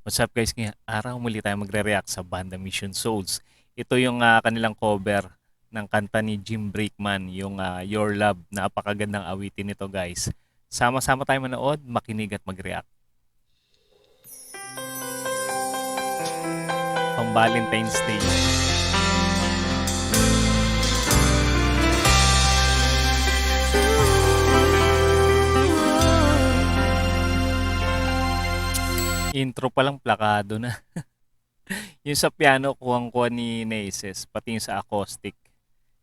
What's up guys? Ngayong araw muli tayo magre-react sa banda Mission Souls. Ito yung kanilang cover ng kanta ni Jim Brickman, yung Your Love. Napakagandang awitin nito guys. Sama-sama tayo manood, makinig at mag-react. Pang Valentine's Day. Intro pa lang plakado na. Yung sa piano, kuhang-kuha ni Naces, pati yung sa acoustic,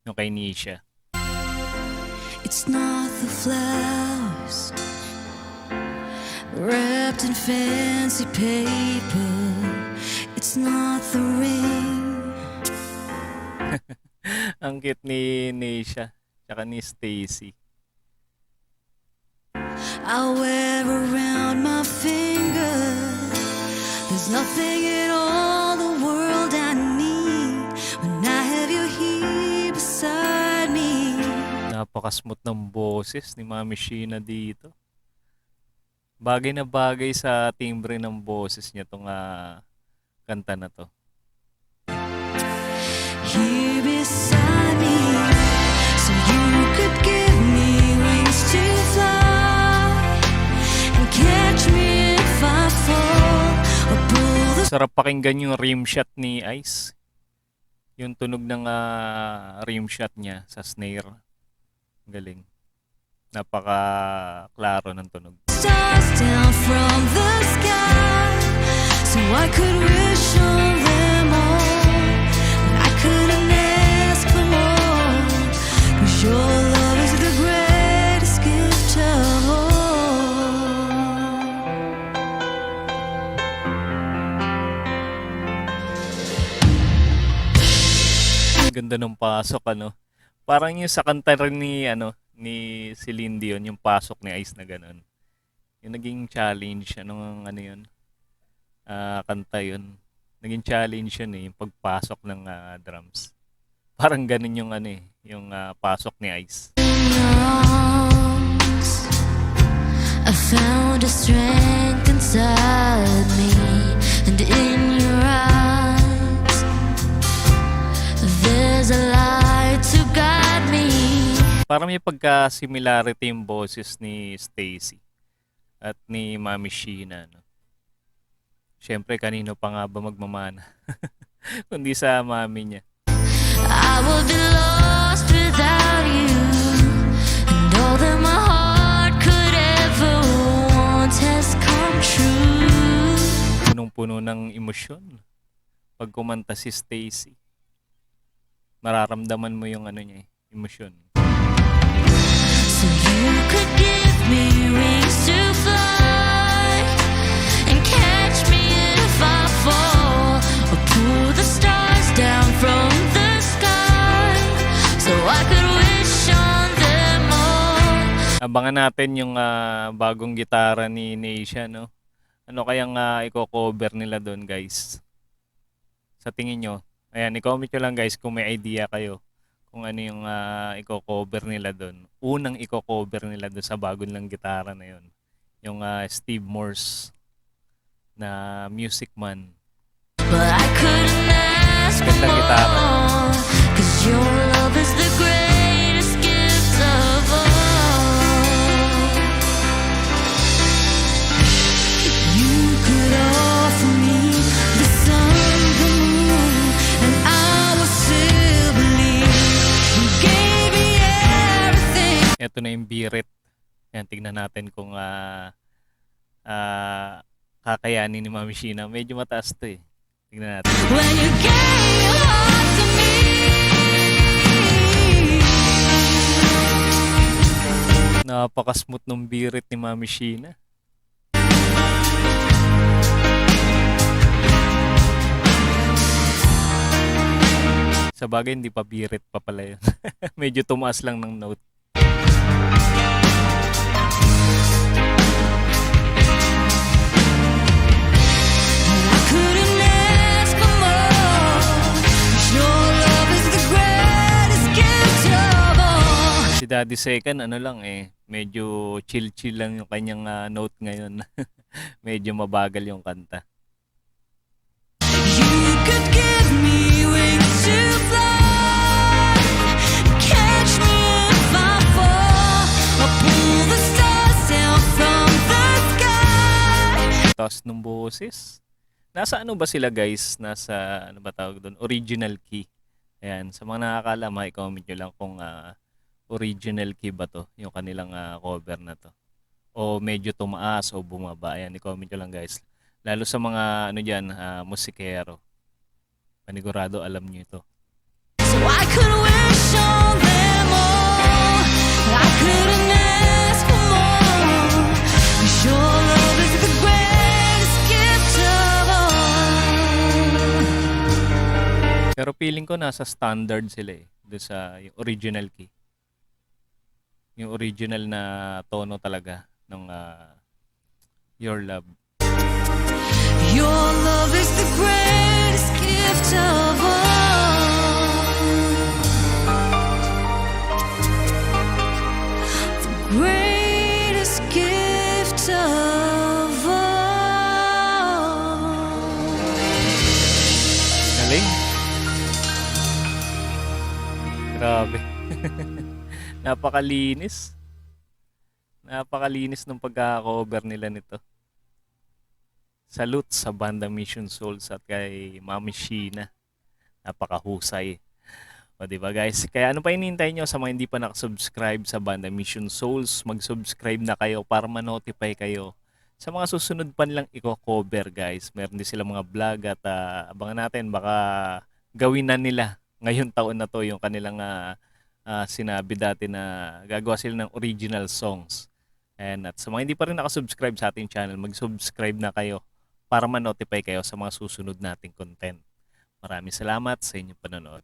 yung kay Nisha. It's not the flowers wrapped in fancy paper. It's not the ring. Ang cute ni Nisha, tsaka ni Stacy. I wear around my finger. There's nothing in all the world I need when I have you here beside me. Napaka-smooth ng boses ni Mami Sheena dito. Bagay na bagay sa timbre ng boses niya tong kanta na to. Here beside me, so you could give me wings to fly and catch me if I fall or pull the Sarap pakinggan yung rim shot ni Ice. Yung tunog ng rim shot niya sa snare. Galing. Napaka-klaro ng tunog. stars down from the sky, so I could wish on them all, but I couldn't ask for more, 'cause your love is the greatest gift of all. Ang ganda ng pasok ano. Parang yung sa kanta rin ni Celine Dion, yung pasok ni Ice na ganun. Yung naging challenge, ano yun? Kanta yun. Naging challenge yun yung pagpasok ng drums. Parang ganun yung yung pasok ni Ice. In your arms, I found a strength inside me, and in your eyes, there's a light to guide me. Parang may pagka-similarity yung boses ni Stacy at ni Mami Sheena. No? Siyempre, kanino pa nga ba magmamana? Kundi sa mami niya. I would be lost without you, and all that my heart could ever want has come true. Punong-puno ng emosyon. Pag kumanta si Stacy, mararamdaman mo yung niya, emosyon. So you could give me wings to fly and catch me if I fall, or pull the stars down from the sky, so I could wish on them all. Abangan natin yung bagong gitara ni Neisha, no? Ano kayang i-cover nila doon, guys? Sa tingin nyo? Ayan, i-comment nyo lang, guys, kung may idea kayo kung ano yung i-cover nila doon. Unang i-cover nila doon sa bagong lang gitara na yun. Yung Steve Morse na Music Man. But I couldn't ask for Gandang gitara. more, 'cause your love is the greatest gift of all. You could offer me the sun, the moon, and I will still believe. You gave me everything. Ito na yung birit. Ayan, tignan natin kung kakayanin ni Mami Sheena. Medyo mataas to eh. Tignan natin. When you gave your heart to me. Napaka-smooth ng birit ni Mami Sheena. Sa bagay, hindi pa birit pa pala yun. Medyo tumaas lang ng note. I couldn't ask for more. Your love is the greatest gift of all. Si Daddy Second, medyo chill-chill lang yung kanyang note ngayon. Medyo mabagal yung kanta. lakas ng boses. Nasa ano ba sila guys? Nasa ano ba tawag doon? Original key. Ayan, sa mga nakakaalam, i-comment nyo lang kung original key ba to, yung kanilang cover na to. O medyo tumaas o bumaba. Ayan, i-comment nyo lang guys. Lalo sa mga ano dyan, musikero. Panigurado alam nyo ito. So I could wish on them all. I couldn't ask for more. 'Cause your love is the greatest gift of all. Pero feeling ko nasa standard sila eh. Doon sa yung original key. Yung original na tono talaga ng Your Love. Your love is the greatest gift of all. The greatest gift of all. Galing. Grabe. Napakalinis. Napakalinis ng pagka-cover nila nito. Salute sa banda Mission Souls at kay Mami Sheena. Napakahusay. O diba guys? Kaya ano pa hinihintay nyo sa mga hindi pa nakasubscribe sa banda Mission Souls? Mag-subscribe na kayo para ma-notify kayo sa mga susunod pa nilang i-cover guys. Meron din sila mga vlog at abangan natin baka gawin na nila ngayon taon na to yung kanilang sinabi dati na gagawa sila ng original songs. And at sa mga hindi pa rin nakasubscribe sa ating channel, mag-subscribe na kayo para ma-notify kayo sa mga susunod nating content. Maraming salamat sa inyong panonood.